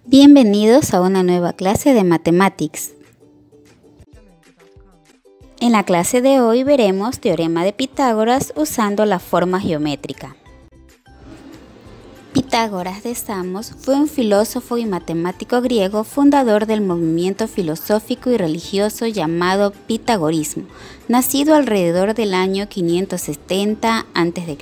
Bienvenidos a una nueva clase de Mathematics. En la clase de hoy veremos teorema de Pitágoras usando la forma geométrica. Pitágoras de Samos fue un filósofo y matemático griego fundador del movimiento filosófico y religioso llamado pitagorismo, nacido alrededor del año 570 a.C.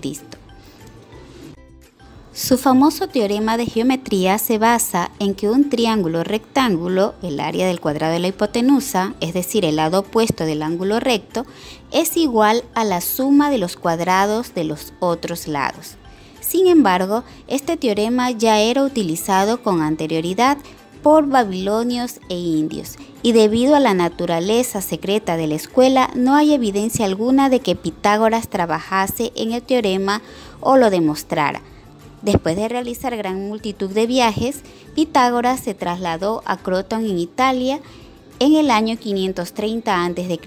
Su famoso teorema de geometría se basa en que un triángulo rectángulo, el área del cuadrado de la hipotenusa, es decir, el lado opuesto del ángulo recto, es igual a la suma de los cuadrados de los otros lados. Sin embargo, este teorema ya era utilizado con anterioridad por babilonios e indios, y debido a la naturaleza secreta de la escuela, no hay evidencia alguna de que Pitágoras trabajase en el teorema o lo demostrara. Después de realizar gran multitud de viajes, Pitágoras se trasladó a Crotone en Italia en el año 530 a.C.,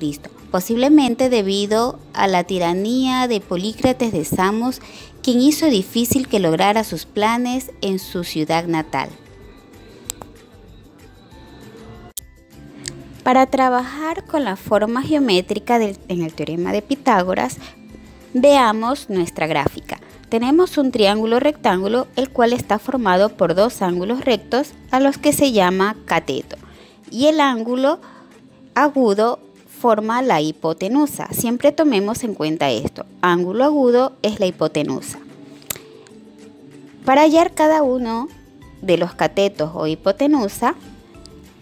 posiblemente debido a la tiranía de Polícrates de Samos, quien hizo difícil que lograra sus planes en su ciudad natal. Para trabajar con la forma geométrica en el teorema de Pitágoras, veamos nuestra gráfica. Tenemos un triángulo rectángulo, el cual está formado por dos ángulos rectos a los que se llama cateto, y el ángulo agudo forma la hipotenusa. Siempre tomemos en cuenta esto. Ángulo agudo es la hipotenusa. Para hallar cada uno de los catetos o hipotenusa,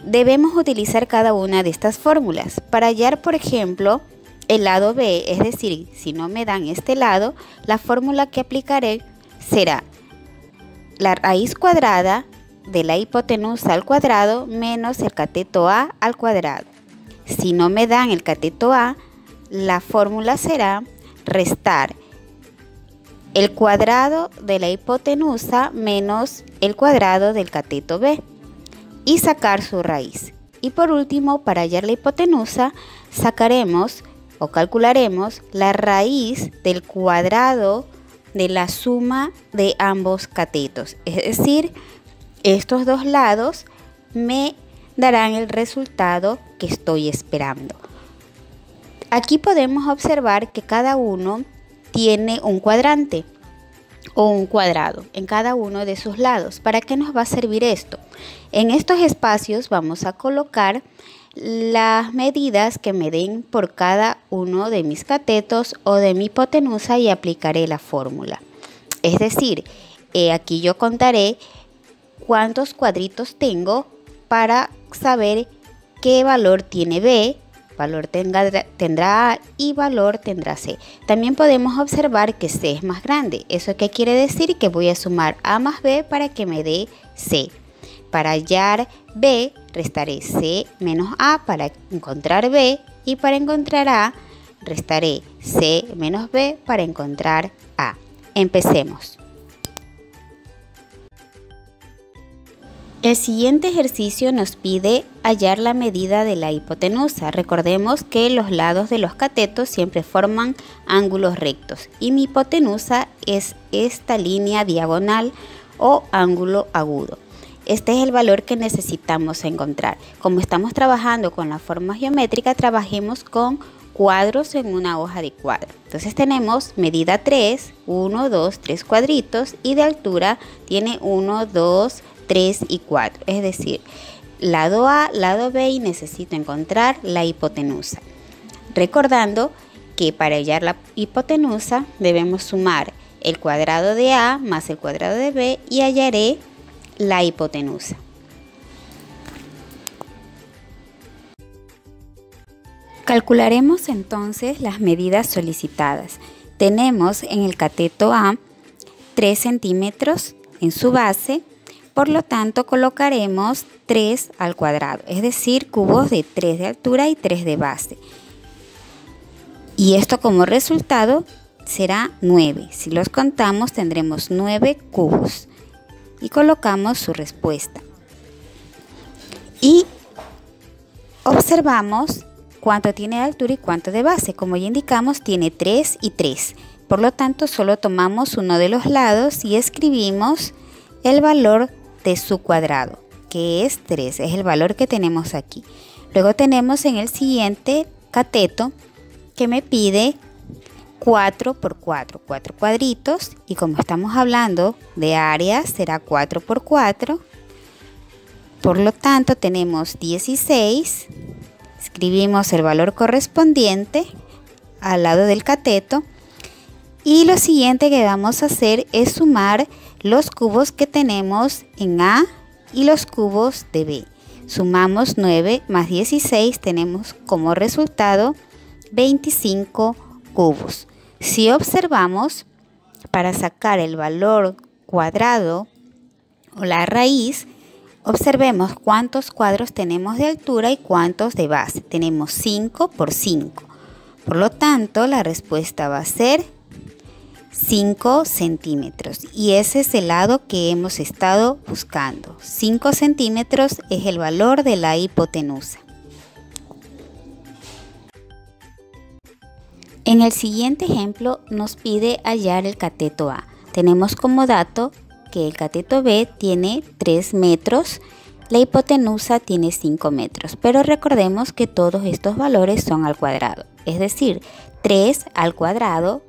debemos utilizar cada una de estas fórmulas. Para hallar, por ejemplo, el lado B, es decir, si no me dan este lado, la fórmula que aplicaré será la raíz cuadrada de la hipotenusa al cuadrado menos el cateto A al cuadrado. Si no me dan el cateto A, la fórmula será restar el cuadrado de la hipotenusa menos el cuadrado del cateto B y sacar su raíz. Y por último, para hallar la hipotenusa, sacaremos o calcularemos la raíz del cuadrado de la suma de ambos catetos. Es decir, estos dos lados me darán el resultado que estoy esperando. Aquí podemos observar que cada uno tiene un cuadrante o un cuadrado en cada uno de sus lados. ¿Para qué nos va a servir esto? En estos espacios vamos a colocar las medidas que me den por cada uno de mis catetos o de mi hipotenusa y aplicaré la fórmula. Es decir, aquí yo contaré cuántos cuadritos tengo para saber qué valor tiene B, valor tendrá A y valor tendrá C. También podemos observar que C es más grande. ¿Eso qué quiere decir? Que voy a sumar A más B para que me dé C. Para hallar B, restaré C menos A para encontrar B, y para encontrar A, restaré C menos B para encontrar A. Empecemos. El siguiente ejercicio nos pide hallar la medida de la hipotenusa. Recordemos que los lados de los catetos siempre forman ángulos rectos y mi hipotenusa es esta línea diagonal o ángulo agudo. Este es el valor que necesitamos encontrar. Como estamos trabajando con la forma geométrica, trabajemos con cuadros en una hoja de cuadro. Entonces tenemos medida 3, 1, 2, 3 cuadritos, y de altura tiene 1, 2, 3 y 4. Es decir, lado A, lado B, y necesito encontrar la hipotenusa. Recordando que para hallar la hipotenusa debemos sumar el cuadrado de A más el cuadrado de B y hallaré la hipotenusa. Calcularemos entonces las medidas solicitadas. Tenemos en el cateto A 3 centímetros en su base, por lo tanto colocaremos 3 al cuadrado, es decir, cubos de 3 de altura y 3 de base. Y esto como resultado será 9. Si los contamos tendremos 9 cubos. Y colocamos su respuesta. Y observamos cuánto tiene de altura y cuánto de base. Como ya indicamos, tiene 3 y 3. Por lo tanto, solo tomamos uno de los lados y escribimos el valor de su cuadrado, que es 3, es el valor que tenemos aquí. Luego tenemos en el siguiente cateto que me pide 4 por 4, 4 cuadritos, y como estamos hablando de área será 4 por 4. Por lo tanto tenemos 16, escribimos el valor correspondiente al lado del cateto, y lo siguiente que vamos a hacer es sumar los cubos que tenemos en A y los cubos de B. Sumamos 9 más 16, tenemos como resultado 25 cubos. Si observamos, para sacar el valor cuadrado o la raíz, observemos cuántos cuadros tenemos de altura y cuántos de base. Tenemos 5 por 5. Por lo tanto, la respuesta va a ser 5 centímetros. Y ese es el lado que hemos estado buscando. 5 centímetros es el valor de la hipotenusa. En el siguiente ejemplo nos pide hallar el cateto A. Tenemos como dato que el cateto B tiene 3 metros, la hipotenusa tiene 5 metros, pero recordemos que todos estos valores son al cuadrado, es decir, 3 al cuadrado,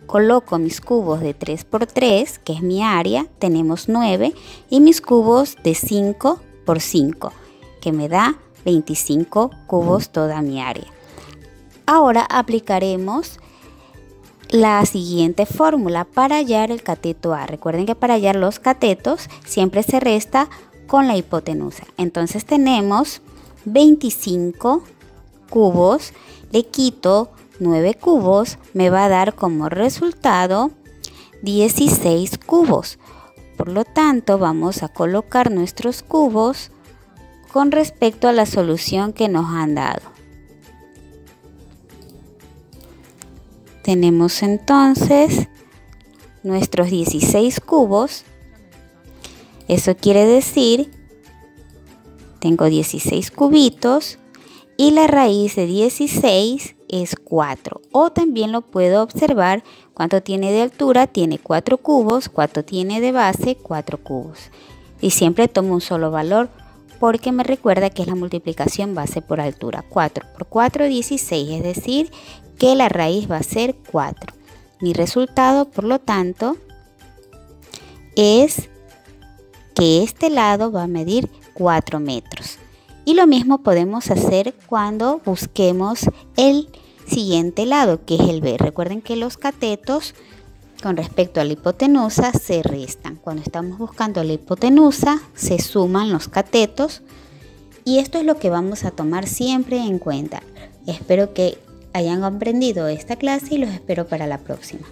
coloco mis cubos de 3 por 3, que es mi área, tenemos 9, y mis cubos de 5 por 5, que me da 25 cubos toda mi área. Ahora aplicaremos la siguiente fórmula para hallar el cateto A. Recuerden que para hallar los catetos siempre se resta con la hipotenusa. Entonces tenemos 25 cubos, le quito 9 cubos, me va a dar como resultado 16 cubos. Por lo tanto, vamos a colocar nuestros cubos con respecto a la solución que nos han dado. Tenemos entonces nuestros 16 cubos. Eso quiere decir, tengo 16 cubitos y la raíz de 16 es 4. O también lo puedo observar, cuánto tiene de altura, tiene 4 cubos, cuánto tiene de base, 4 cubos. Y siempre tomo un solo valor porque me recuerda que es la multiplicación base por altura. 4 por 4, 16, es decir, que la raíz va a ser 4. Mi resultado, por lo tanto, es que este lado va a medir 4 metros. Y lo mismo podemos hacer cuando busquemos el siguiente lado, que es el B. Recuerden que los catetos con respecto a la hipotenusa se restan. Cuando estamos buscando la hipotenusa, se suman los catetos. Y esto es lo que vamos a tomar siempre en cuenta. Espero que hayan aprendido esta clase y los espero para la próxima.